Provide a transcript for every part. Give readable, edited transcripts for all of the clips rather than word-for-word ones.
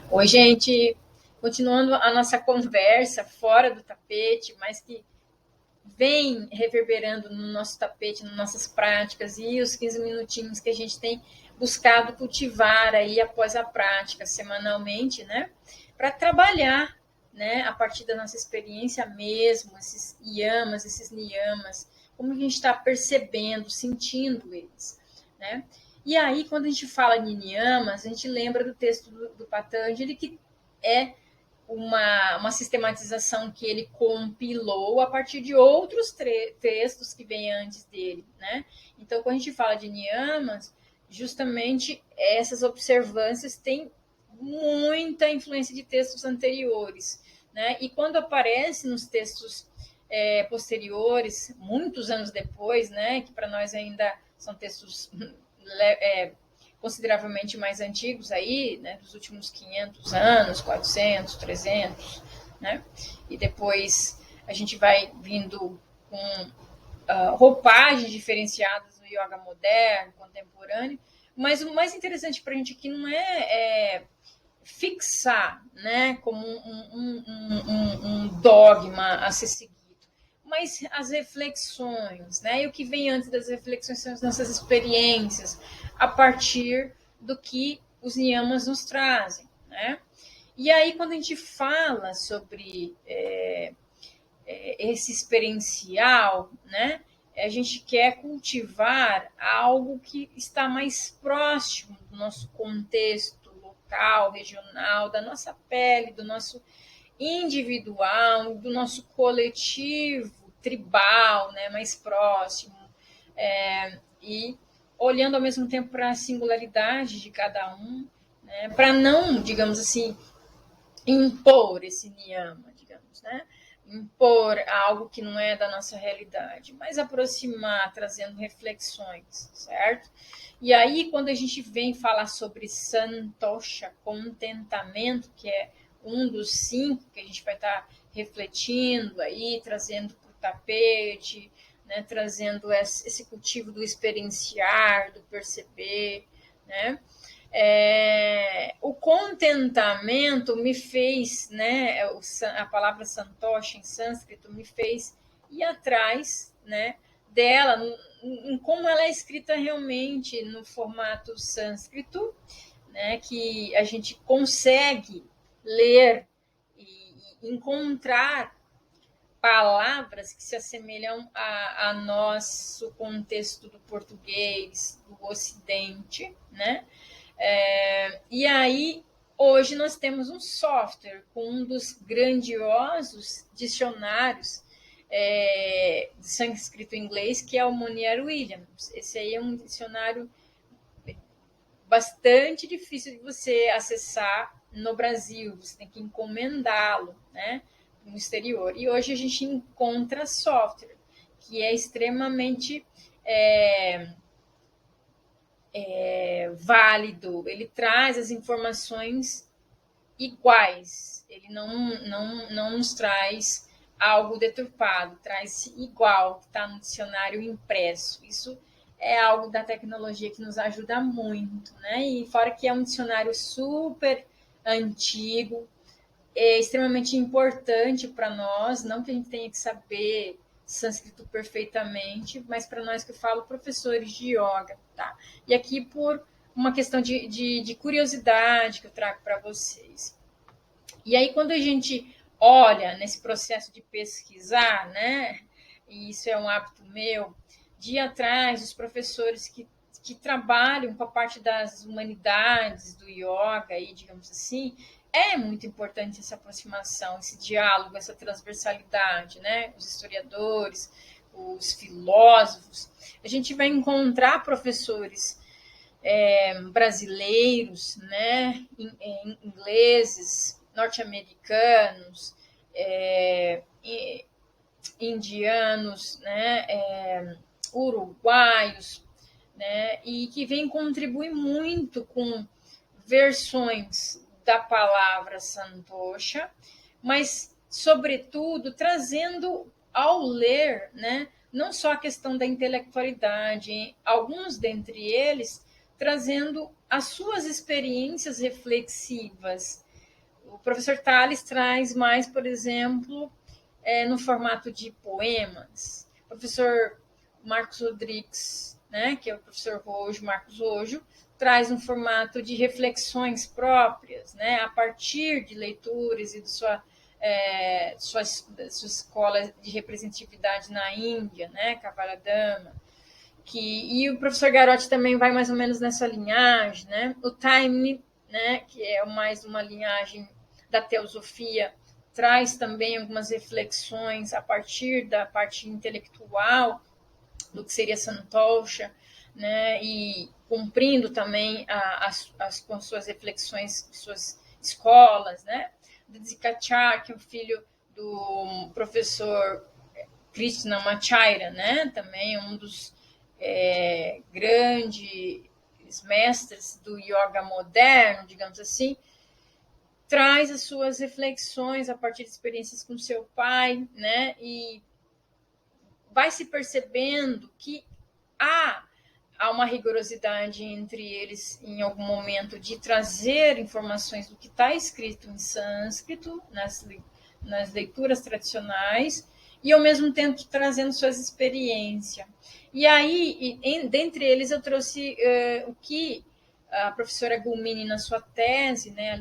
Oi, gente. Continuando a nossa conversa fora do tapete, mas que vem reverberando no nosso tapete, nas nossas práticas e os 15 minutinhos que a gente tem buscado cultivar aí após a prática, semanalmente, né? Para trabalhar, né, a partir da nossa experiência mesmo, esses yamas, esses niyamas, como a gente está percebendo, sentindo eles, né? E aí, quando a gente fala de niyamas, a gente lembra do texto do Patanjali, que é uma sistematização que ele compilou a partir de outros textos que vêm antes dele, né? Então, quando a gente fala de niyamas, justamente essas observâncias têm muita influência de textos anteriores, né? E quando aparece nos textos posteriores, muitos anos depois, né? Que para nós ainda são textos consideravelmente mais antigos aí, né, dos últimos 500 anos, 400, 300, né? E depois a gente vai vindo com roupagens diferenciadas no yoga moderno, contemporâneo, mas o mais interessante para a gente aqui não é fixar, né, como um dogma a ser seguido, mas as reflexões, né, e o que vem antes das reflexões são as nossas experiências, a partir do que os niyamas nos trazem, né? E aí, quando a gente fala sobre esse experiencial, né, a gente quer cultivar algo que está mais próximo do nosso contexto local, regional, da nossa pele, do nosso individual, do nosso coletivo, tribal, né, mais próximo, e olhando ao mesmo tempo para a singularidade de cada um, né, para não, digamos assim, impor esse niyama, digamos, né? Impor algo que não é da nossa realidade, mas aproximar, trazendo reflexões, certo? E aí, quando a gente vem falar sobre santosha, contentamento, que é um dos 5 que a gente vai estar refletindo aí, trazendo para o tapete, né, trazendo esse cultivo do experienciar, do perceber, né? O contentamento me fez, né, a palavra santosha em sânscrito me fez ir atrás, né, dela, em como ela é escrita realmente no formato sânscrito, né, que a gente consegue ler e encontrar palavras que se assemelham a nosso contexto do português, do Ocidente, né? E aí, hoje nós temos um software com um dos grandiosos dicionários de sânscrito inglês, que é o Monier-Williams. Esse aí é um dicionário bastante difícil de você acessar no Brasil, você tem que encomendá-lo, né, no exterior. E hoje a gente encontra software que é extremamente válido, ele traz as informações iguais, ele não nos traz algo deturpado, traz igual que está no dicionário impresso. Isso é algo da tecnologia que nos ajuda muito, né? E fora que é um dicionário super antigo, é extremamente importante para nós, não que a gente tenha que saber sânscrito perfeitamente, mas para nós que eu falo, professores de yoga, tá? E aqui por uma questão de curiosidade que eu trago para vocês. E aí, quando a gente olha nesse processo de pesquisar, né, e isso é um hábito meu, de ir atrás dos professores que trabalham com a parte das humanidades, do yoga, aí, digamos assim, é muito importante essa aproximação, esse diálogo, essa transversalidade, né? Os historiadores, os filósofos. A gente vai encontrar professores brasileiros, né, ingleses, norte-americanos, indianos, né, uruguaios, né, e que vem contribuir muito com versões da palavra santosha, mas, sobretudo, trazendo ao ler, né, não só a questão da intelectualidade, alguns dentre eles trazendo as suas experiências reflexivas, O professor Tales traz mais, por exemplo, no formato de poemas. O professor Marcos Rodrigues, né, que é o professor Marcos Rojo, traz um formato de reflexões próprias, né, a partir de leituras e de sua escola de representatividade na Índia, né, Kavaladama, e o professor Garotti também vai mais ou menos nessa linhagem, né, o Time, né, que é mais uma linhagem da teosofia, traz também algumas reflexões a partir da parte intelectual do que seria Santosha, né, e cumprindo também com suas reflexões, suas escolas, né, Dzikachar, que é o filho do professor Krishnamacharya, né, também um dos grandes mestres do yoga moderno, digamos assim, traz as suas reflexões a partir de experiências com seu pai, né, e vai se percebendo que há uma rigorosidade entre eles em algum momento de trazer informações do que está escrito em sânscrito, nas leituras tradicionais, e ao mesmo tempo trazendo suas experiências. E aí, dentre eles, eu trouxe o que a professora Gulmini, na sua tese, né, a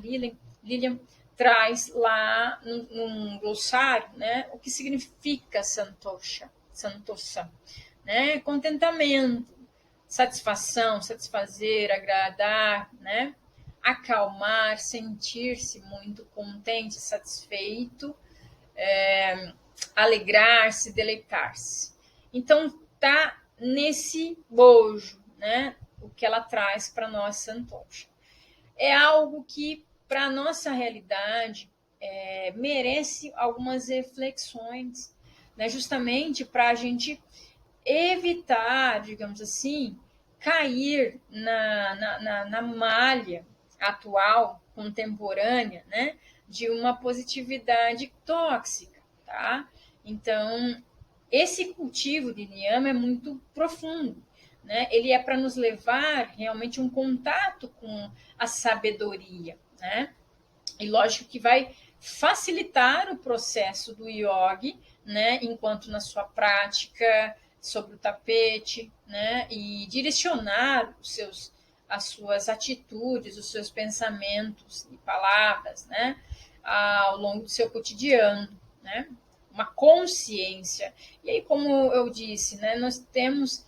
Lilian traz lá num glossário, né, o que significa Santosha, né, contentamento, satisfação, satisfazer, agradar, né, acalmar, sentir-se muito contente, satisfeito, alegrar-se, deleitar-se. Então, tá nesse bojo, né, o que ela traz para nós, Santosha. É algo que, para a nossa realidade, merece algumas reflexões, né, justamente para a gente evitar, digamos assim, cair na malha atual, contemporânea, né, de uma positividade tóxica, tá? Então, esse cultivo de niyama é muito profundo, né? Ele é para nos levar realmente um contato com a sabedoria, né? E lógico que vai facilitar o processo do yogi, né? Enquanto na sua prática sobre o tapete, né? E direcionar as suas atitudes, os seus pensamentos e palavras, né? Ao longo do seu cotidiano, né? Uma consciência. E aí, como eu disse, né? Nós temos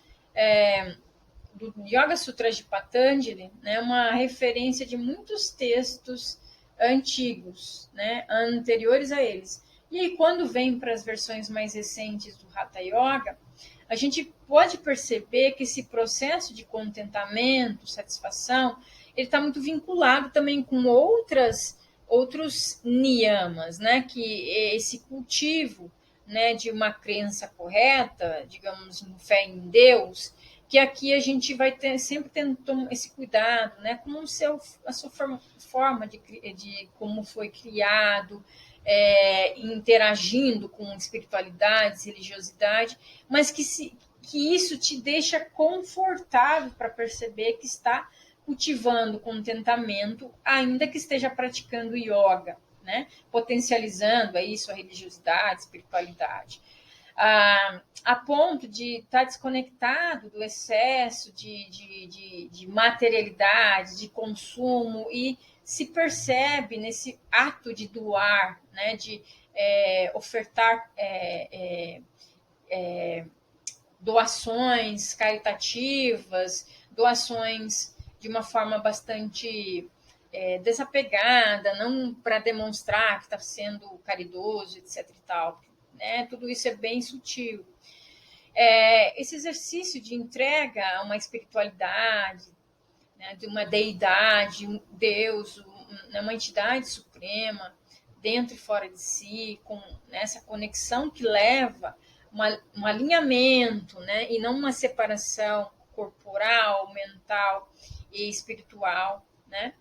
do Yoga Sutras de Patanjali, né, uma referência de muitos textos antigos, né, anteriores a eles. E aí, quando vem para as versões mais recentes do Hatha Yoga, a gente pode perceber que esse processo de contentamento, satisfação, ele está muito vinculado também com outros niyamas, né, que esse cultivo, né, de uma crença correta, digamos, fé em Deus, que aqui a gente vai sempre tendo esse cuidado, né, com a sua forma de como foi criado, interagindo com espiritualidades, religiosidade, mas que isso te deixa confortável para perceber que está cultivando contentamento, ainda que esteja praticando yoga, né, potencializando aí sua religiosidade, espiritualidade. A ponto de estar desconectado do excesso de materialidade, de consumo, e se percebe nesse ato de doar, né, de ofertar doações caritativas, doações de uma forma bastante desapegada, não para demonstrar que está sendo caridoso, etc. e tal. Né? Tudo isso é bem sutil. Esse exercício de entrega a uma espiritualidade, né, de uma deidade, um Deus, uma entidade suprema, dentro e fora de si, com essa conexão que leva um alinhamento, né, e não uma separação corporal, mental e espiritual, né?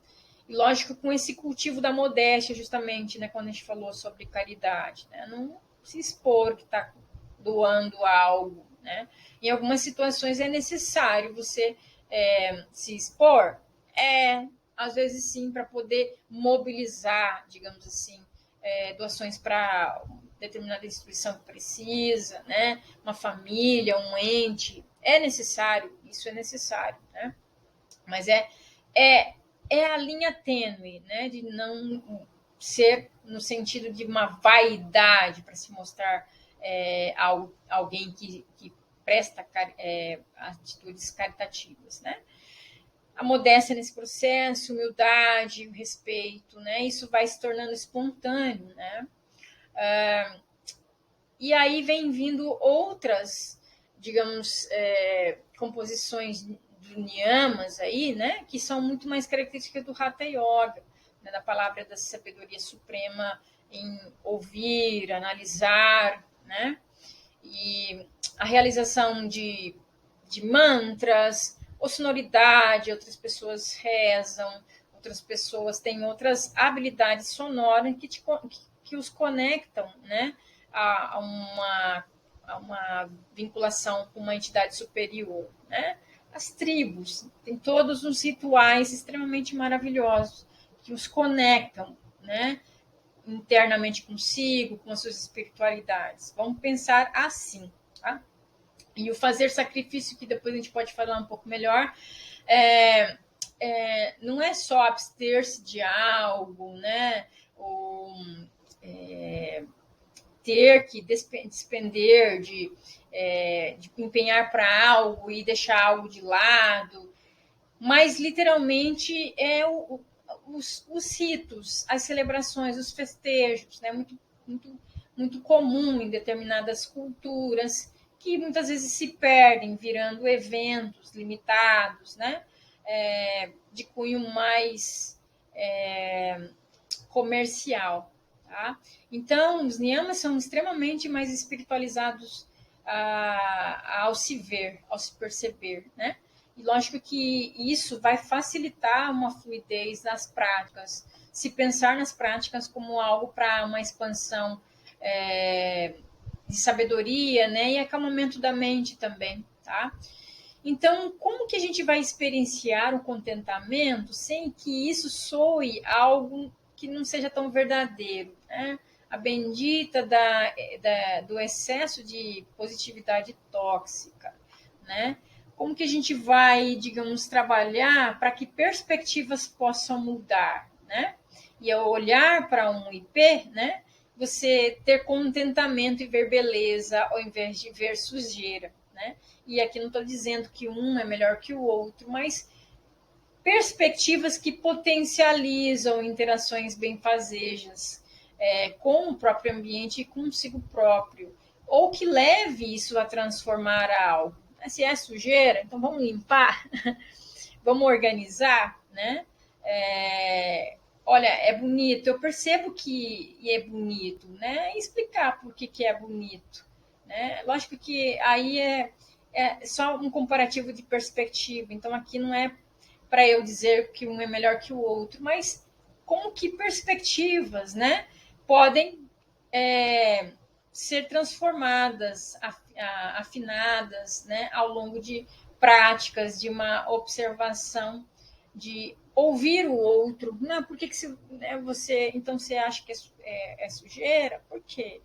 E lógico, com esse cultivo da modéstia, justamente, né, quando a gente falou sobre caridade, né, não se expor que está doando algo, né? Em algumas situações é necessário você se expor, às vezes sim, para poder mobilizar, digamos assim, doações para determinada instituição que precisa, né? Uma família, um ente, é necessário, isso é necessário, né? Mas é a linha tênue, né? De não ser no sentido de uma vaidade para se mostrar alguém que presta atitudes caritativas, né? A modéstia nesse processo, humildade, o respeito, né? Isso vai se tornando espontâneo, né? E aí vem vindo outras, digamos, composições do niyamas aí, né? Que são muito mais características do Hatha Yoga, né? Da palavra da sabedoria suprema em ouvir, analisar, né? E a realização de mantras, ou sonoridade, outras pessoas rezam, outras pessoas têm outras habilidades sonoras que os conectam, né, a uma vinculação com uma entidade superior, né? As tribos têm todos uns rituais extremamente maravilhosos que os conectam, né, internamente consigo, com as suas espiritualidades. Vamos pensar assim, tá? E o fazer sacrifício, que depois a gente pode falar um pouco melhor, não é só abster-se de algo, né? Ou ter que despender, de empenhar para algo e deixar algo de lado, mas literalmente os ritos, as celebrações, os festejos, né? Muito comum em determinadas culturas, que muitas vezes se perdem, virando eventos limitados, né? De cunho mais comercial. Tá? Então, os niyamas são extremamente mais espiritualizados ao se ver, ao se perceber, né? E lógico que isso vai facilitar uma fluidez nas práticas, se pensar nas práticas como algo para uma expansão de sabedoria, né? E acalmamento da mente também, tá? Então, como que a gente vai experienciar o contentamento sem que isso soe algo que não seja tão verdadeiro, né? A bendita do excesso de positividade tóxica, né? Como que a gente vai, digamos, trabalhar para que perspectivas possam mudar, né? E ao olhar para um IP, né? Você ter contentamento e ver beleza ao invés de ver sujeira, né? E aqui não estou dizendo que um é melhor que o outro, mas perspectivas que potencializam interações benfazejas com o próprio ambiente e consigo próprio, ou que leve isso a transformar algo. Se é sujeira, então vamos limpar, vamos organizar, né? Olha, é bonito, eu percebo que é bonito, né? E explicar por que é bonito, né? Lógico que aí é só um comparativo de perspectiva, então aqui não é para eu dizer que um é melhor que o outro, mas como que perspectivas, né, podem ser transformadas, afinadas, né, ao longo de práticas, de uma observação, de ouvir o outro. Não, por que você, então você acha que é sujeira? Por quê?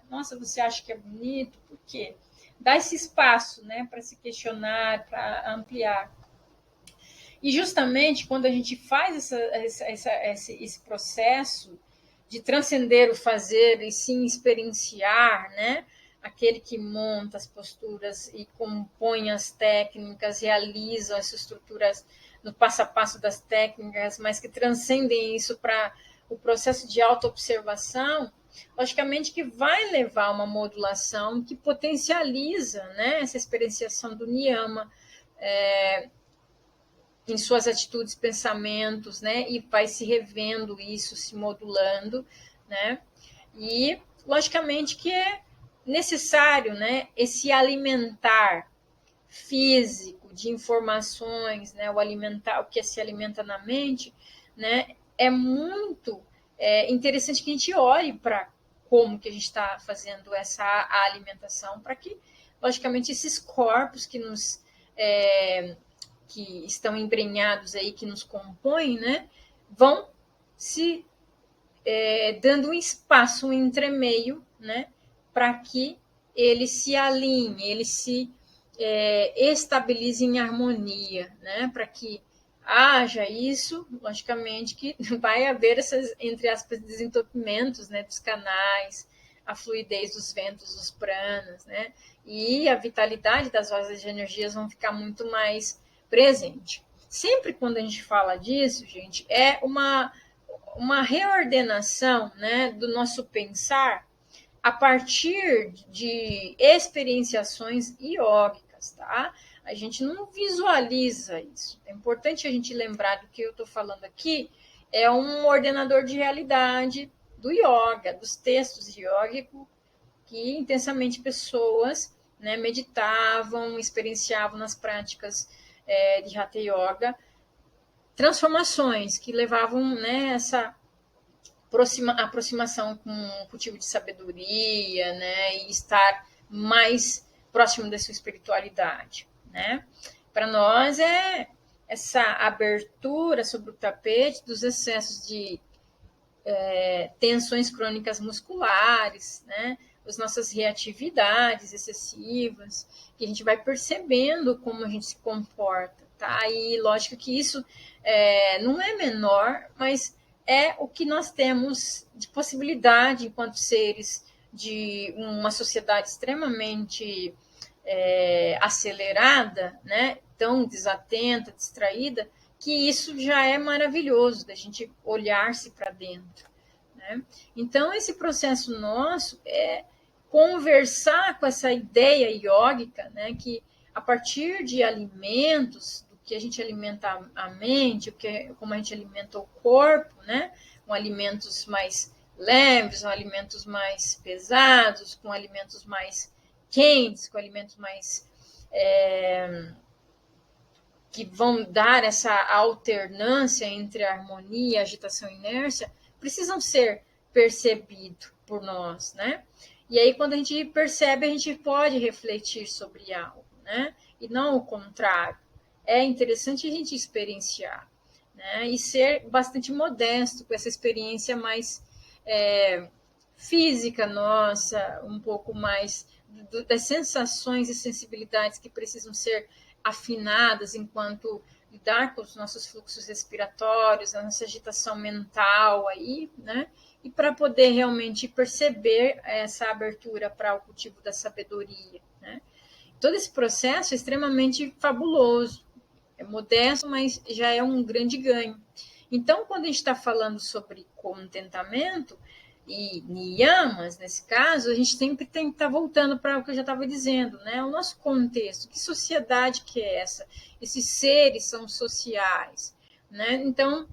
Nossa, você acha que é bonito? Por quê? Dá esse espaço, né, para se questionar, para ampliar. E justamente quando a gente faz esse processo de transcender o fazer e sim experienciar, né? Aquele que monta as posturas e compõe as técnicas, realiza as estruturas no passo a passo das técnicas, mas que transcendem isso para o processo de autoobservação, logicamente que vai levar a uma modulação que potencializa, né, essa experienciação do niyama, em suas atitudes, pensamentos, né? E vai se revendo isso, se modulando, né? E, logicamente, que é necessário, né? Esse alimentar físico de informações, né? O que se alimenta na mente, né? É muito interessante que a gente olhe para como que a gente está fazendo essa alimentação, para que, logicamente, esses corpos que nos que estão embrenhados aí, que nos compõem, né, vão se dando um espaço, um entremeio, né, para que ele se alinhe, ele se estabilize em harmonia, né, para que haja isso, logicamente que vai haver esses, entre aspas, desentupimentos, né, dos canais, a fluidez dos ventos, dos pranas, né, e a vitalidade das rodas de energias vão ficar muito mais presente. Sempre quando a gente fala disso, gente, é uma reordenação, né, do nosso pensar a partir de experienciações iógicas, tá? A gente não visualiza isso. É importante a gente lembrar do que eu estou falando aqui, é um ordenador de realidade do yoga, dos textos iógicos, que intensamente pessoas, né, meditavam, experienciavam nas práticas de Hatha Yoga, transformações que levavam, né, essa aproximação com o cultivo de sabedoria, né, e estar mais próximo da sua espiritualidade, né? Para nós é essa abertura sobre o tapete dos excessos de tensões crônicas musculares, né? As nossas reatividades excessivas, que a gente vai percebendo como a gente se comporta, tá? E lógico que isso não é menor, mas é o que nós temos de possibilidade enquanto seres de uma sociedade extremamente acelerada, né? Tão desatenta, distraída, que isso já é maravilhoso, da gente olhar-se para dentro, né? Então, esse processo nosso é conversar com essa ideia iógica, né, que a partir de alimentos, do que a gente alimenta a mente, como a gente alimenta o corpo, né, com alimentos mais leves, com alimentos mais pesados, com alimentos mais quentes, com alimentos mais que vão dar essa alternância entre a harmonia, agitação e inércia, precisam ser percebidos por nós, né? E aí, quando a gente percebe, a gente pode refletir sobre algo, né? E não o contrário. É interessante a gente experienciar, né? E ser bastante modesto com essa experiência mais física nossa, um pouco mais das sensações e sensibilidades que precisam ser afinadas enquanto lidar com os nossos fluxos respiratórios, a nossa agitação mental aí, né? E para poder realmente perceber essa abertura para o cultivo da sabedoria, né? Todo esse processo é extremamente fabuloso, é modesto, mas já é um grande ganho. Então, quando a gente está falando sobre contentamento e niyamas, nesse caso, a gente sempre tem que estar voltando para o que eu já estava dizendo, né? O nosso contexto, que sociedade que é essa? Esses seres são sociais, né? Então,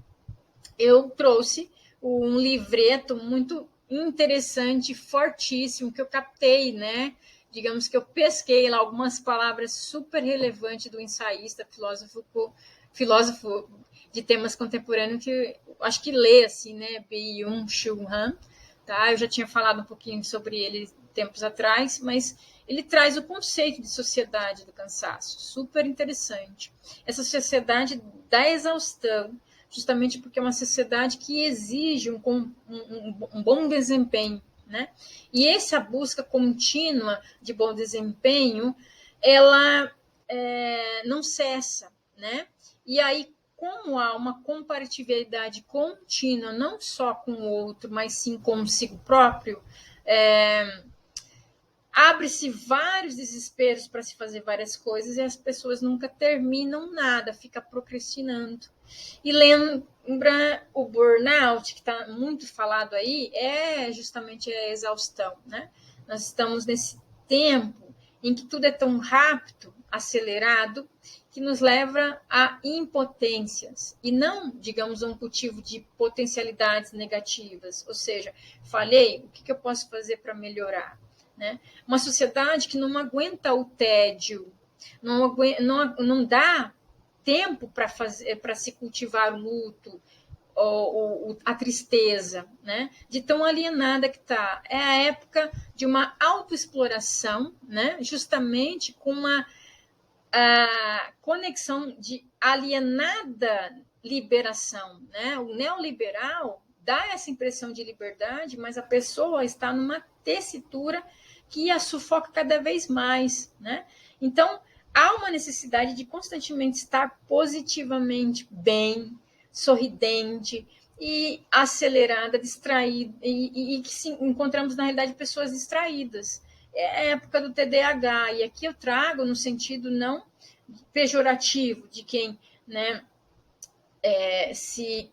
eu trouxe um livreto muito interessante, fortíssimo, que eu captei, né? Digamos que eu pesquei lá algumas palavras super relevantes do ensaísta, filósofo de temas contemporâneos, que acho que lê assim, né? Byung-Chul Han, tá? Eu já tinha falado um pouquinho sobre ele tempos atrás, mas ele traz o conceito de sociedade do cansaço, super interessante. Essa sociedade da exaustão, justamente porque é uma sociedade que exige um bom desempenho, né? E essa busca contínua de bom desempenho, ela não cessa, né? E aí, como há uma comparatividade contínua, não só com o outro, mas sim consigo próprio, abre-se vários desesperos para se fazer várias coisas e as pessoas nunca terminam nada, fica procrastinando. E lembra o burnout, que está muito falado aí, é justamente a exaustão, né? Nós estamos nesse tempo em que tudo é tão rápido, acelerado, que nos leva a impotências e não, digamos, a um cultivo de potencialidades negativas. Ou seja, falhei, o que eu posso fazer para melhorar? Né? Uma sociedade que não aguenta o tédio, não dá tempo para se cultivar o luto, ou a tristeza, né? De tão alienada que está. É a época de uma autoexploração, né? Justamente com uma a conexão de alienada liberação, né? O neoliberal dá essa impressão de liberdade, mas a pessoa está numa tessitura que a sufoca cada vez mais, né? Então, há uma necessidade de constantemente estar positivamente bem, sorridente e acelerada, distraída, e que encontramos, na realidade, pessoas distraídas. É a época do TDAH, e aqui eu trago no sentido não pejorativo de quem, né, se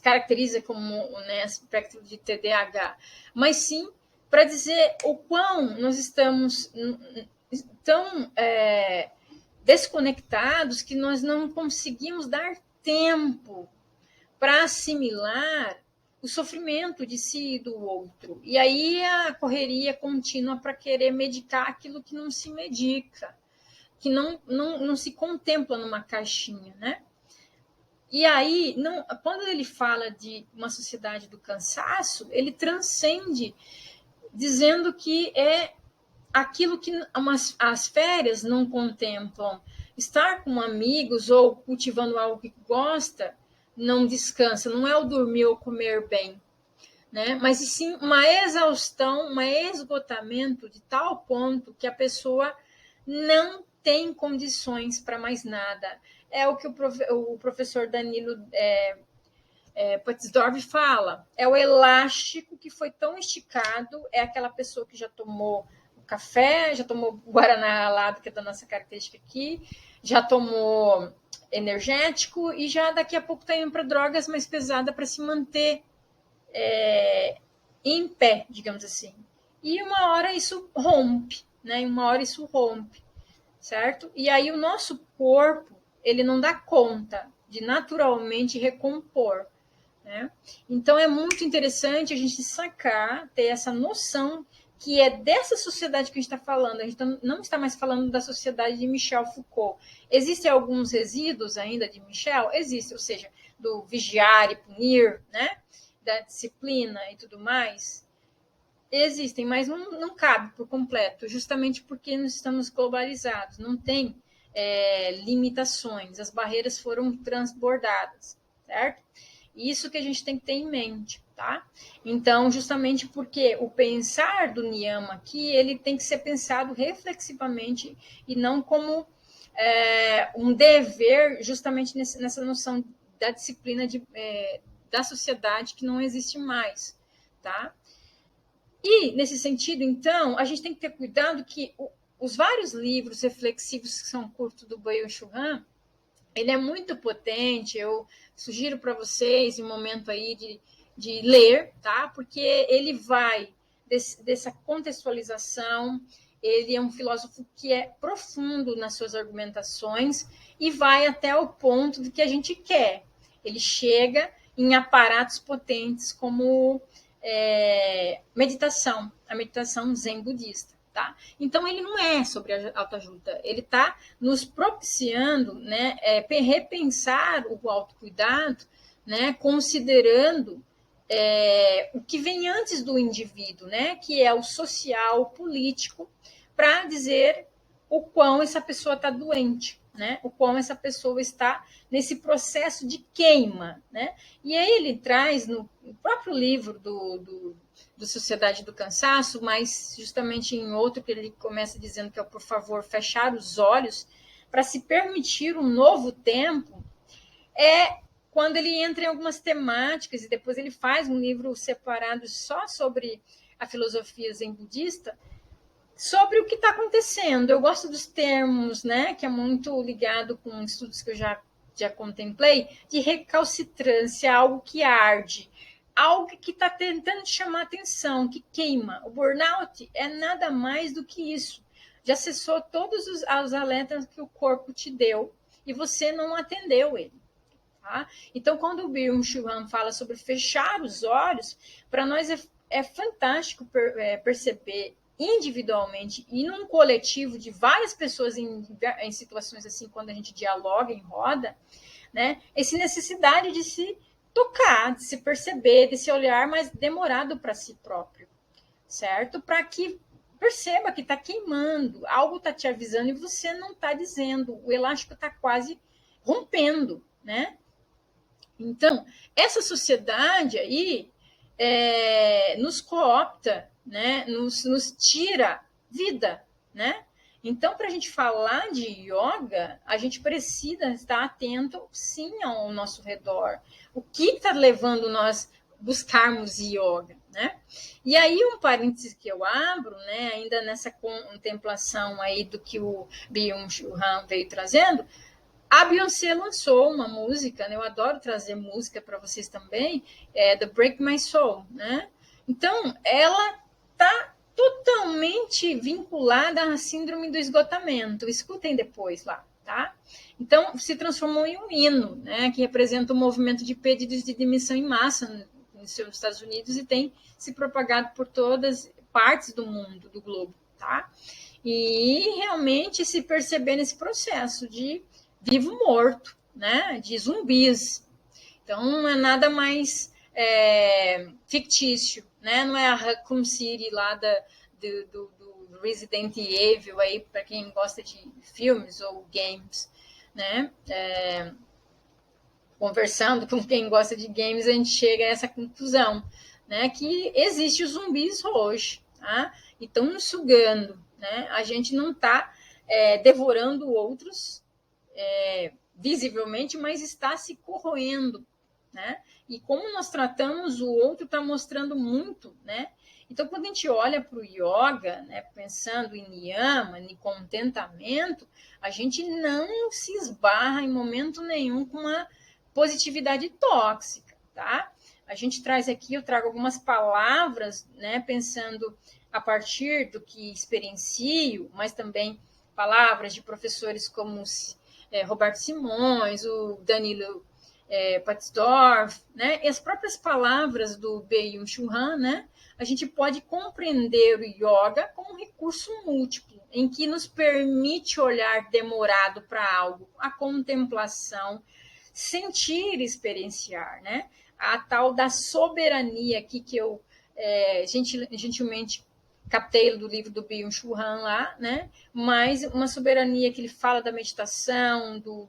caracteriza como, né, aspecto de TDAH, mas sim para dizer o quão nós estamos tão desconectados que nós não conseguimos dar tempo para assimilar o sofrimento de si e do outro. E aí a correria contínua para querer medicar aquilo que não se medica, que não se contempla numa caixinha, né? E aí, quando ele fala de uma sociedade do cansaço, ele transcende dizendo que é aquilo que as férias não contemplam. Estar com amigos ou cultivando algo que gosta não descansa, não é o dormir ou comer bem, né? Mas sim uma exaustão, um esgotamento de tal ponto que a pessoa não tem condições para mais nada. É o que o professor Danilo Pottsdorf fala. É o elástico que foi tão esticado, é aquela pessoa que já tomou café, já tomou guaraná ralado, que é da nossa característica aqui, já tomou energético e já daqui a pouco está indo para drogas mais pesadas para se manter em pé, digamos assim. E uma hora isso rompe, né? Uma hora isso rompe, certo? E aí o nosso corpo, ele não dá conta de naturalmente recompor, né? Então é muito interessante a gente sacar, ter essa noção que é dessa sociedade que a gente está falando. A gente não está mais falando da sociedade de Michel Foucault. Existem alguns resíduos ainda de Michel? Existe, ou seja, do vigiar e punir, né? Da disciplina e tudo mais. Existem, mas não cabe por completo, justamente porque nós estamos globalizados, não tem limitações, as barreiras foram transbordadas, certo? Isso que a gente tem que ter em mente, tá? Então, justamente porque o pensar do Niyama aqui, ele tem que ser pensado reflexivamente e não como um dever, justamente nessa noção da disciplina da sociedade que não existe mais, tá? E, nesse sentido, então, a gente tem que ter cuidado que os vários livros reflexivos que são curtos do Byung-Chul Han, ele é muito potente, eu sugiro para vocês um momento aí de ler, tá? Porque ele vai dessa contextualização, ele é um filósofo que é profundo nas suas argumentações e vai até o ponto do que a gente quer. Ele chega em aparatos potentes como meditação, a meditação zen budista. Tá? Então, ele não é sobre a autoajuda, ele está nos propiciando, né, repensar o autocuidado, né, considerando o que vem antes do indivíduo, né, que é o social, o político, para dizer o quão essa pessoa está doente, né, o quão essa pessoa está nesse processo de queima. Né? E aí ele traz no próprio livro do Sociedade do Cansaço, mas justamente em outro que ele começa dizendo que é por favor fechar os olhos para se permitir um novo tempo, quando ele entra em algumas temáticas e depois ele faz um livro separado só sobre a filosofia zen budista, sobre o que está acontecendo. Eu gosto dos termos, né, que é muito ligado com estudos que eu já contemplei, de recalcitrância, algo que arde, algo que está tentando chamar atenção, que queima. O burnout é nada mais do que isso. Já acessou todos os alertas que o corpo te deu e você não atendeu ele. Tá? Então, quando o Byung-Chul Han fala sobre fechar os olhos, para nós é fantástico perceber individualmente e num coletivo de várias pessoas em situações assim, quando a gente dialoga em roda, né, essa necessidade de se tocar, de se perceber, de se olhar mais demorado para si próprio, certo? Para que perceba que está queimando, algo está te avisando e você não está dizendo, o elástico está quase rompendo, né? Então, essa sociedade aí nos coopta, né? Nos tira vida, né? Então, para a gente falar de yoga, a gente precisa estar atento, sim, ao nosso redor. O que está levando nós buscarmos yoga, né? E aí, um parênteses que eu abro, né, ainda nessa contemplação aí do que o Byung-Chul Han veio trazendo, a Beyoncé lançou uma música, né? Eu adoro trazer música para vocês também, The Break My Soul, né? Então, ela tá totalmente vinculada à síndrome do esgotamento. Escutem depois lá, tá? Então, se transformou em um hino, né? Que representa o movimento de pedidos de demissão em massa nos Estados Unidos e tem se propagado por todas partes do mundo, do globo, tá? E realmente se perceber nesse processo de vivo-morto, né? De zumbis. Então, não é nada mais fictício, né? Não é a Raccoon City lá do Resident Evil, aí, para quem gosta de filmes ou games, né? Conversando com quem gosta de games, a gente chega a essa conclusão, né? Que existe os zumbis hoje, tá? E estão nos sugando, né? A gente não está devorando outros visivelmente, mas está se corroendo, né? E como nós tratamos o outro está mostrando muito, né? Então, quando a gente olha para o yoga, né, pensando em niyama, em contentamento, a gente não se esbarra em momento nenhum com uma positividade tóxica, tá? A gente traz aqui, eu trago algumas palavras, né, pensando a partir do que experiencio, mas também palavras de professores como Roberto Simões, o Danilo Patsdorf, né? E as próprias palavras do Byung-Chul Han, né? A gente pode compreender o yoga como um recurso múltiplo, em que nos permite olhar demorado para algo, a contemplação, sentir e experienciar, né? A tal da soberania aqui que eu gentilmente captei do livro do Byung-Chul Han lá, né? Mas uma soberania que ele fala da meditação, do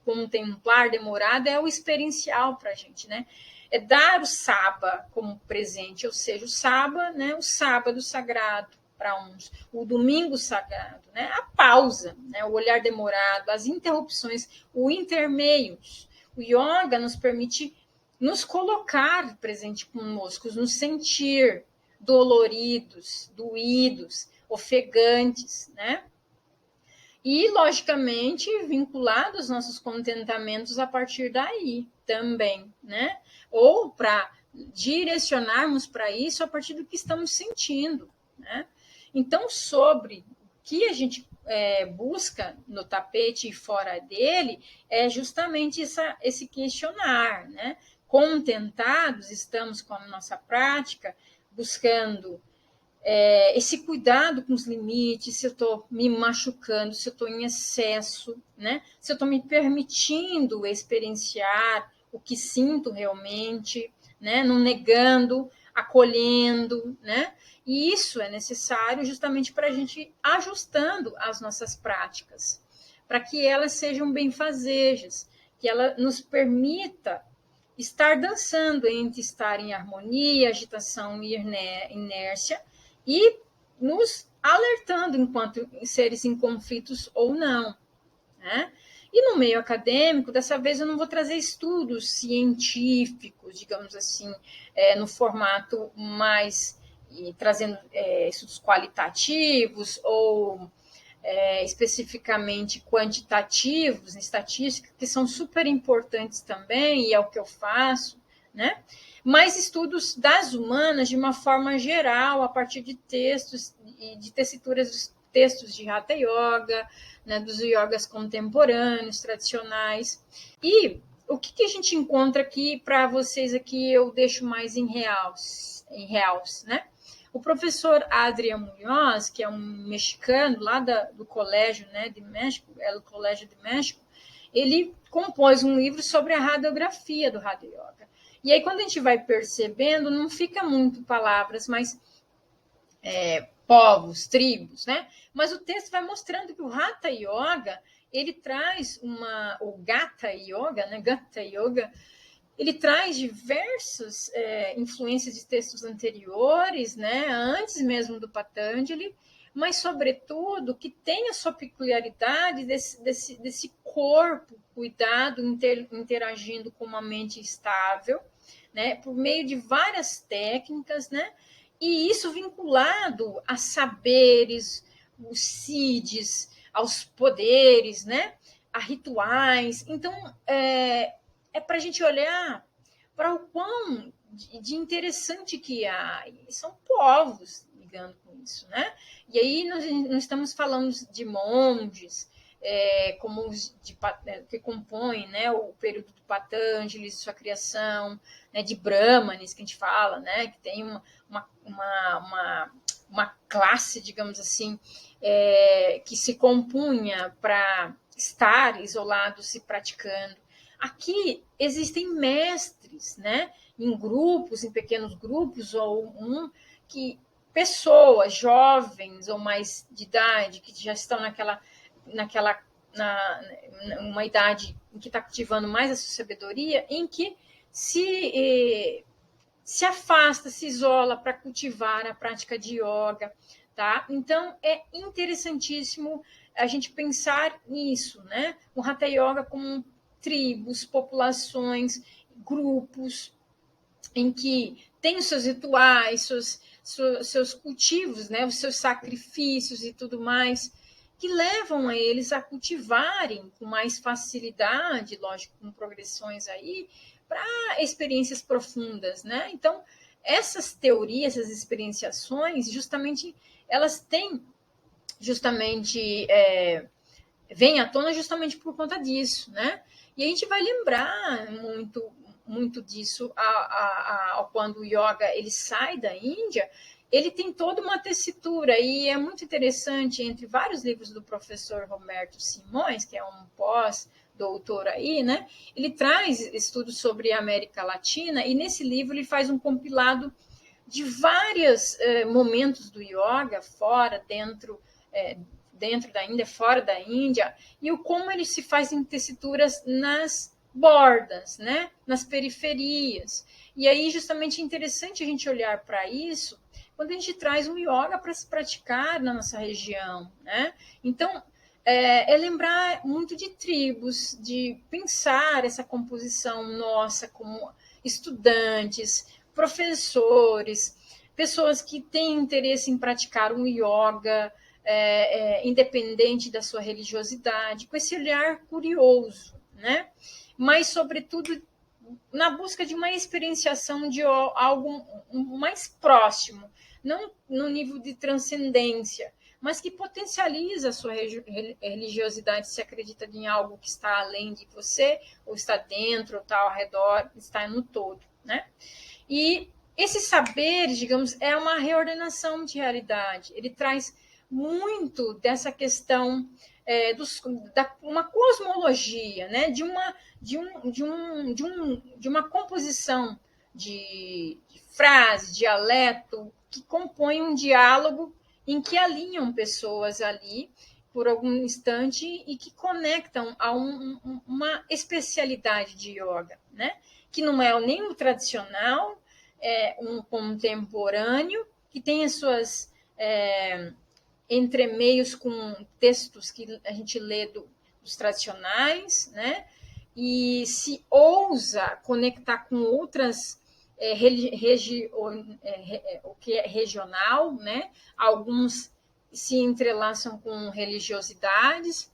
contemplar demorado, é o experiencial para a gente, né? É dar o Saba como presente, ou seja, o Saba, né? O sábado sagrado para uns, o domingo sagrado, né? A pausa, né? O olhar demorado, as interrupções, o intermeios. O yoga nos permite nos colocar presente conosco, nos sentir doloridos, doídos, ofegantes, né? E, logicamente, vinculados aos nossos contentamentos a partir daí também, né? Ou para direcionarmos para isso a partir do que estamos sentindo, né? Então, sobre o que a gente busca no tapete e fora dele, é justamente esse questionar, né? Contentados estamos com a nossa prática, buscando esse cuidado com os limites, se eu estou me machucando, se eu estou em excesso, né? Se eu estou me permitindo experienciar o que sinto realmente, né? Não negando, acolhendo, né? E isso é necessário justamente para a gente ir ajustando as nossas práticas, para que elas sejam benfazejas, que ela nos permita estar dançando entre estar em harmonia, agitação e inércia, e nos alertando enquanto seres em conflitos ou não, né? E no meio acadêmico, dessa vez eu não vou trazer estudos científicos, digamos assim, no formato mais trazendo estudos qualitativos ou especificamente quantitativos, em estatística, que são super importantes também, e é o que eu faço, né? Mas estudos das humanas de uma forma geral, a partir de textos e de tessituras dos textos de Hatha Yoga, né, dos yogas contemporâneos, tradicionais. E o que a gente encontra aqui para vocês aqui, eu deixo mais em realce, né? O professor Adrian Muñoz, que é um mexicano lá do colégio, né, de México, o Colégio de México, ele compôs um livro sobre a radiografia do Hatha Yoga. E aí, quando a gente vai percebendo, não fica muito palavras, mas povos, tribos, né? Mas o texto vai mostrando que o Hatha Yoga, ele traz o Gatha Yoga, né? Gatha Yoga, ele traz diversas influências de textos anteriores, né? Antes mesmo do Patanjali, mas, sobretudo, que tem a sua peculiaridade desse corpo cuidado, interagindo com uma mente estável, né? Por meio de várias técnicas, né? E isso vinculado a saberes, os siddhis, aos poderes, né? A rituais. Então, para a gente olhar para o quão de interessante que há. E são povos ligando com isso, né? E aí nós não estamos falando de monges, como os que compõem, né, o período do Patanjali, sua criação, né, de Brahmanes, que a gente fala, né, que tem uma classe, digamos assim, que se compunha para estar isolados e praticando. Aqui existem mestres, né, em grupos, em pequenos grupos, ou que pessoas jovens ou mais de idade, que já estão uma idade em que está cultivando mais a sua sabedoria, em que se afasta, se isola para cultivar a prática de yoga, tá? Então, é interessantíssimo a gente pensar nisso, né? O Hatha Yoga como tribos, populações, grupos, em que tem os seus rituais, seus cultivos, né? Os seus sacrifícios e tudo mais, que levam a eles a cultivarem com mais facilidade, lógico, com progressões aí, para experiências profundas, né? Então, essas teorias, essas experienciações, justamente, elas têm justamente vêm à tona justamente por conta disso, né? E a gente vai lembrar muito disso quando o yoga ele sai da Índia, ele tem toda uma tessitura e é muito interessante, entre vários livros do professor Roberto Simões, que é um pós-doutor aí, né? Ele traz estudos sobre a América Latina e nesse livro ele faz um compilado de vários momentos do yoga, dentro da Índia, fora da Índia, e o como ele se faz em tessituras nas bordas, né? Nas periferias. E aí, justamente, é interessante a gente olhar para isso quando a gente traz um yoga para se praticar na nossa região, né? Então, lembrar muito de tribos, de pensar essa composição nossa como estudantes, professores, pessoas que têm interesse em praticar um yoga independente da sua religiosidade, com esse olhar curioso, né? Mas, sobretudo, na busca de uma experienciação de algo mais próximo, não no nível de transcendência, mas que potencializa a sua religiosidade, se acredita em algo que está além de você, ou está dentro, ou está ao redor, está no todo, né? E esse saber, digamos, é uma reordenação de realidade. Ele traz muito dessa questão uma cosmologia, né? de uma composição de frase, dialeto, que compõe um diálogo em que alinham pessoas ali por algum instante e que conectam a uma especialidade de yoga, né? Que não é nem o tradicional, um contemporâneo, que tem as suas entremeios com textos que a gente lê dos tradicionais, né? E se ousa conectar com outras o que é regional, né? Alguns se entrelaçam com religiosidades.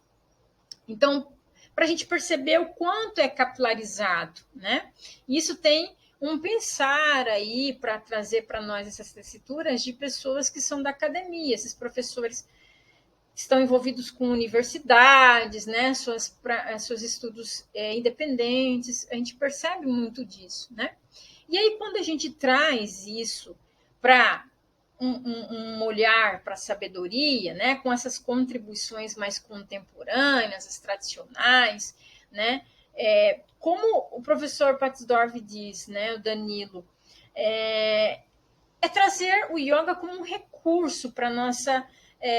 Então, para a gente perceber o quanto é capilarizado, né? Isso tem um pensar aí para trazer para nós essas tessituras de pessoas que são da academia, esses professores que estão envolvidos com universidades, né, seus estudos independentes, a gente percebe muito disso, né? E aí, quando a gente traz isso para um olhar para a sabedoria, né, com essas contribuições mais contemporâneas, as tradicionais, né, como o professor Patsdorf diz, né, o Danilo, é trazer o yoga como um recurso para a nossa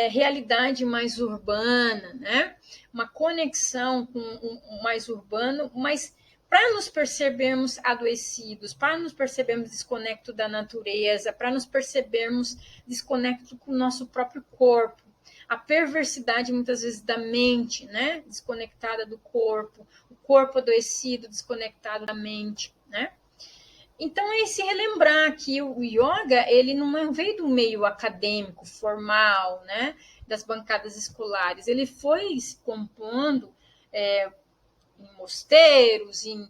realidade mais urbana, né? Uma conexão com o mais urbano, mas para nos percebermos adoecidos, para nos percebermos desconectados da natureza, para nos percebermos desconectados com o nosso próprio corpo. A perversidade, muitas vezes, da mente, né? Desconectada do corpo, o corpo adoecido, desconectado da mente, né? Então, é esse relembrar que o yoga, ele não veio do meio acadêmico, formal, né? Das bancadas escolares. Ele foi se compondo em mosteiros, em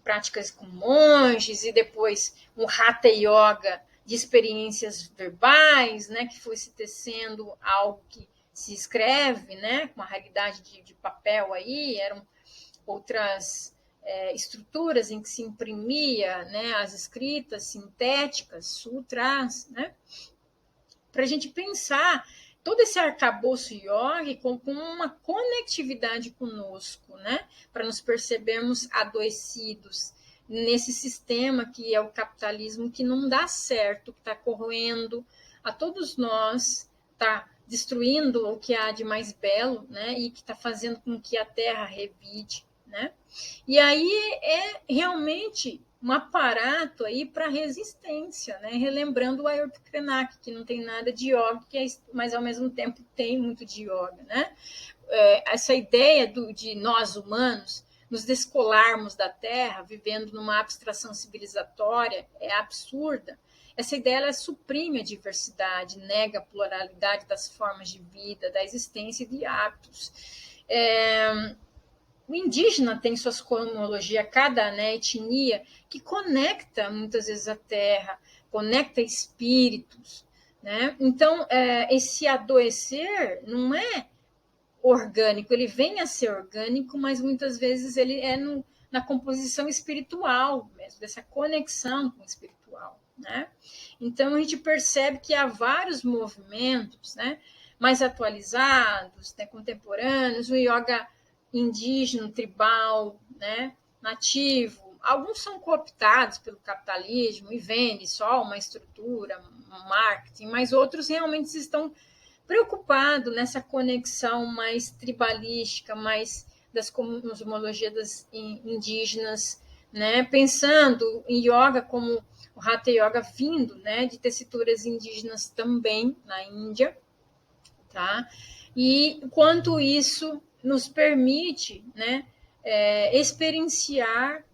práticas com monges, e depois um hatha yoga de experiências verbais, né, que foi se tecendo algo que se escreve, né, com uma realidade de papel aí, eram outras estruturas em que se imprimia, né, as escritas sintéticas, sutras, né, para a gente pensar todo esse arcabouço yoga com uma conectividade conosco, né? Para nos percebermos adoecidos nesse sistema que é o capitalismo, que não dá certo, que está corroendo a todos nós, está destruindo o que há de mais belo, né? E que está fazendo com que a terra revide, né? E aí é realmente um aparato aí para resistência, né? Relembrando o Ayrton Krenak, que não tem nada de yoga, mas ao mesmo tempo tem muito de yoga, né? Essa ideia de nós humanos nos descolarmos da Terra, vivendo numa abstração civilizatória, é absurda. Essa ideia ela suprime a diversidade, nega a pluralidade das formas de vida, da existência e de hábitos. O indígena tem suas cosmologias, cada, né, etnia, que conecta muitas vezes a terra, conecta espíritos. Né? Então, esse adoecer não é orgânico, ele vem a ser orgânico, mas muitas vezes ele é na composição espiritual mesmo, dessa conexão com o espiritual. Né? Então, a gente percebe que há vários movimentos, né, mais atualizados, né, contemporâneos, o yoga indígena, tribal, né, nativo. Alguns são cooptados pelo capitalismo e vendem só uma estrutura, um marketing, mas outros realmente estão preocupados nessa conexão mais tribalística, mais das cosmologias indígenas, né, pensando em yoga como o Hatha Yoga vindo, né, de tessituras indígenas também na Índia, tá? E quanto isso nos permite, né, experienciar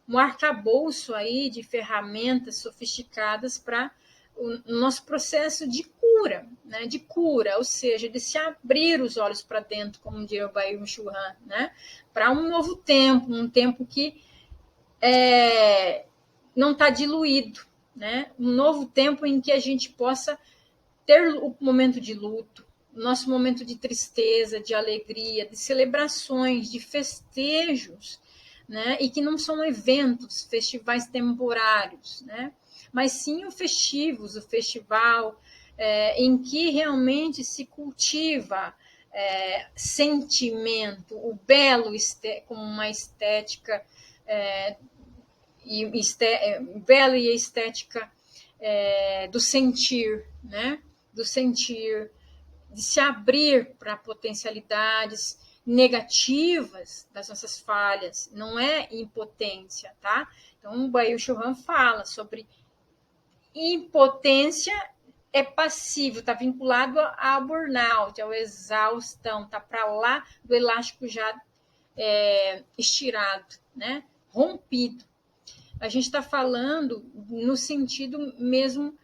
um arcabouço aí de ferramentas sofisticadas para o nosso processo de cura, né, de cura, ou seja, de se abrir os olhos para dentro, como diria o Byung Chul Han, né, para um novo tempo, um tempo que não está diluído, né, um novo tempo em que a gente possa ter o momento de luto, nosso momento de tristeza, de alegria, de celebrações, de festejos, né? E que não são eventos, festivais temporários, né? Mas sim o festivos, o festival em que realmente se cultiva sentimento, o belo com uma estética belo e a estética do sentir, né? Do sentir, de se abrir para potencialidades negativas das nossas falhas, não é impotência, tá? Então, o Byung Chul Han fala sobre impotência é passivo, está vinculado ao burnout, ao exaustão, está para lá do elástico já estirado, né? Rompido. A gente está falando no sentido mesmo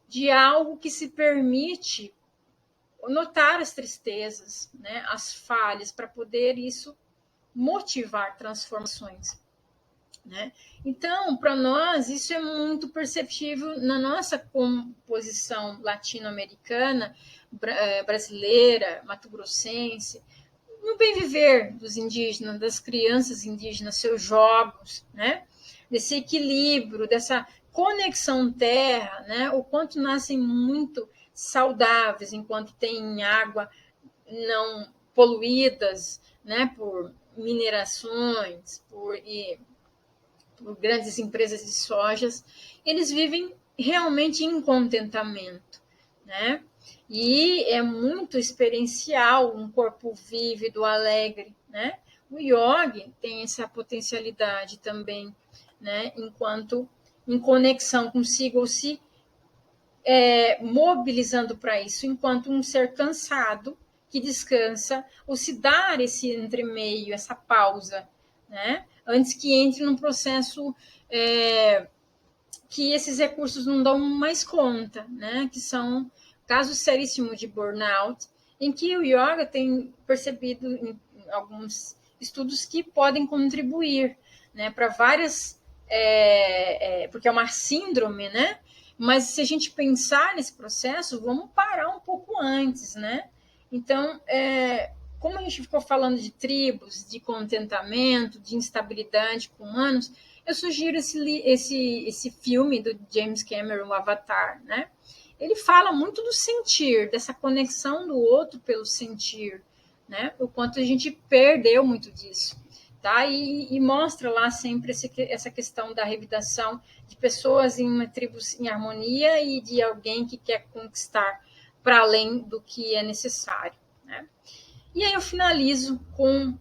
de algo que se permite notar as tristezas, né, as falhas, para poder isso motivar transformações. Né? Então, para nós, isso é muito perceptível na nossa composição latino-americana, brasileira, mato-grossense, no bem viver dos indígenas, das crianças indígenas, seus jogos, né? Desse equilíbrio, dessa conexão terra, né? O quanto nascem muito saudáveis enquanto têm água não poluídas, né? Por minerações, por por grandes empresas de sojas, eles vivem realmente em contentamento, né? E é muito experiencial um corpo vívido, alegre, né? O yoga tem essa potencialidade também, né? Enquanto em conexão consigo ou se mobilizando para isso, enquanto um ser cansado que descansa ou se dar esse entremeio, essa pausa, né? Antes que entre num processo que esses recursos não dão mais conta, né? Que são casos seríssimos de burnout, em que o yoga tem percebido em alguns estudos que podem contribuir, né, para várias, porque é uma síndrome, né? Mas se a gente pensar nesse processo, vamos parar um pouco antes, né? Então, como a gente ficou falando de tribos, de contentamento, de instabilidade com humanos, eu sugiro esse filme do James Cameron, o Avatar, né? Ele fala muito do sentir, dessa conexão do outro pelo sentir, né? O quanto a gente perdeu muito disso, tá? E mostra lá sempre essa questão da revidação de pessoas em uma tribo em harmonia e de alguém que quer conquistar para além do que é necessário, né? E aí eu finalizo com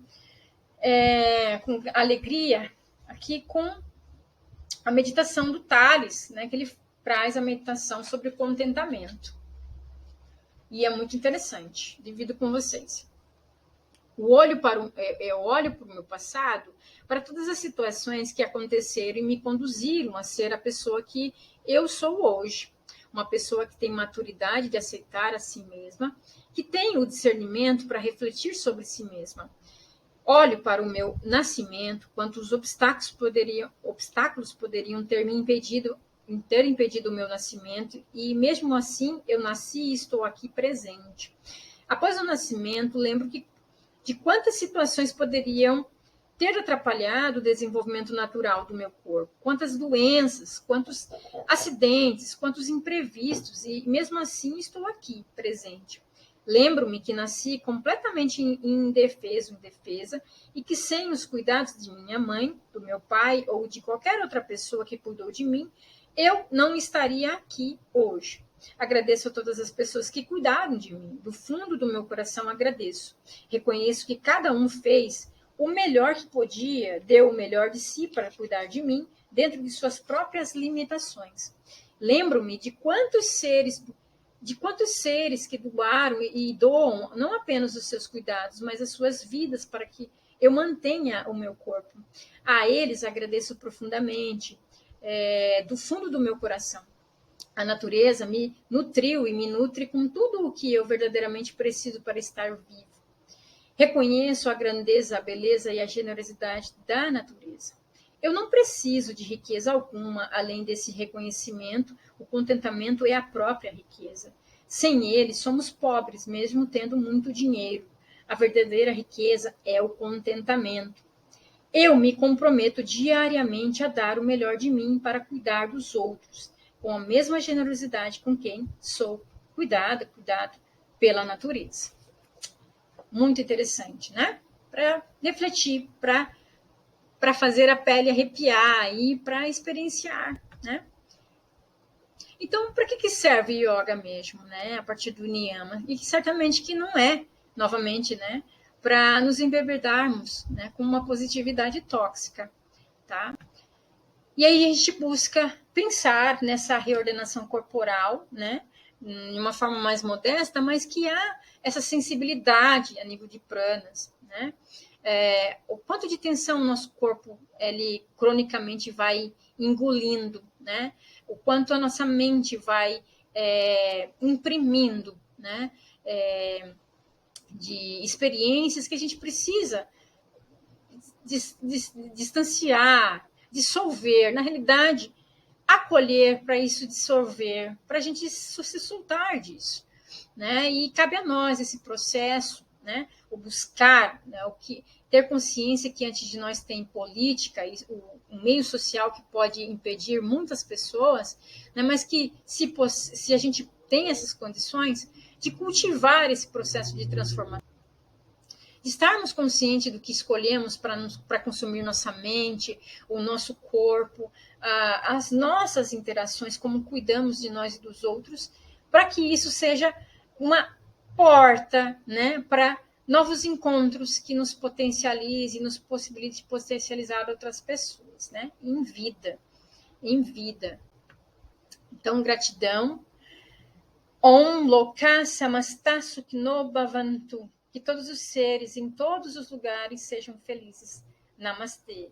alegria aqui com a meditação do Tales, né, que ele traz a meditação sobre o contentamento. E é muito interessante, divido com vocês. Eu olho para o meu passado, para todas as situações que aconteceram e me conduziram a ser a pessoa que eu sou hoje. Uma pessoa que tem maturidade de aceitar a si mesma, que tem o discernimento para refletir sobre si mesma. Olho para o meu nascimento, quantos obstáculos poderiam ter impedido o meu nascimento, e mesmo assim eu nasci e estou aqui presente. Após o nascimento, lembro de quantas situações poderiam ter atrapalhado o desenvolvimento natural do meu corpo, quantas doenças, quantos acidentes, quantos imprevistos, e mesmo assim estou aqui presente. Lembro-me que nasci completamente indefesa, e que sem os cuidados de minha mãe, do meu pai ou de qualquer outra pessoa que cuidou de mim, eu não estaria aqui hoje. Agradeço a todas as pessoas que cuidaram de mim. Do fundo do meu coração agradeço. Reconheço que cada um fez o melhor que podia, deu o melhor de si para cuidar de mim, dentro de suas próprias limitações. Lembro-me de quantos seres que doaram e doam não apenas os seus cuidados, mas as suas vidas para que eu mantenha o meu corpo. A eles agradeço profundamente, do fundo do meu coração. A natureza me nutriu e me nutre com tudo o que eu verdadeiramente preciso para estar vivo. Reconheço a grandeza, a beleza e a generosidade da natureza. Eu não preciso de riqueza alguma, além desse reconhecimento. O contentamento é a própria riqueza. Sem ele, somos pobres, mesmo tendo muito dinheiro. A verdadeira riqueza é o contentamento. Eu me comprometo diariamente a dar o melhor de mim para cuidar dos outros, com a mesma generosidade com quem sou cuidado pela natureza. Muito interessante, né? Para refletir, para fazer a pele arrepiar e para experienciar, né? Então, para que serve yoga mesmo, né? A partir do niyama? E certamente que não é, novamente, né? Para nos embebedarmos, né? Com uma positividade tóxica, tá? E aí a gente busca pensar nessa reordenação corporal, né? De uma forma mais modesta, mas que há essa sensibilidade a nível de pranas, né? O quanto de tensão o nosso corpo ele cronicamente vai engolindo, né? O quanto a nossa mente vai imprimindo, né? De experiências que a gente precisa distanciar, dissolver, na realidade, acolher para isso dissolver, para a gente se soltar disso, né? E cabe a nós esse processo, né? O buscar, né? Ter consciência que antes de nós tem política, o meio social que pode impedir muitas pessoas, né? Mas que se a gente tem essas condições de cultivar esse processo de transformação. de estarmos conscientes do que escolhemos para consumir nossa mente, o nosso corpo, as nossas interações, como cuidamos de nós e dos outros, para que isso seja uma porta, né, para novos encontros que nos potencialize, nos possibilite potencializar outras pessoas, né, em vida. Então, gratidão. Om Loka Samasta Sukhino Bhavantu. Que todos os seres, em todos os lugares, sejam felizes. Namastê.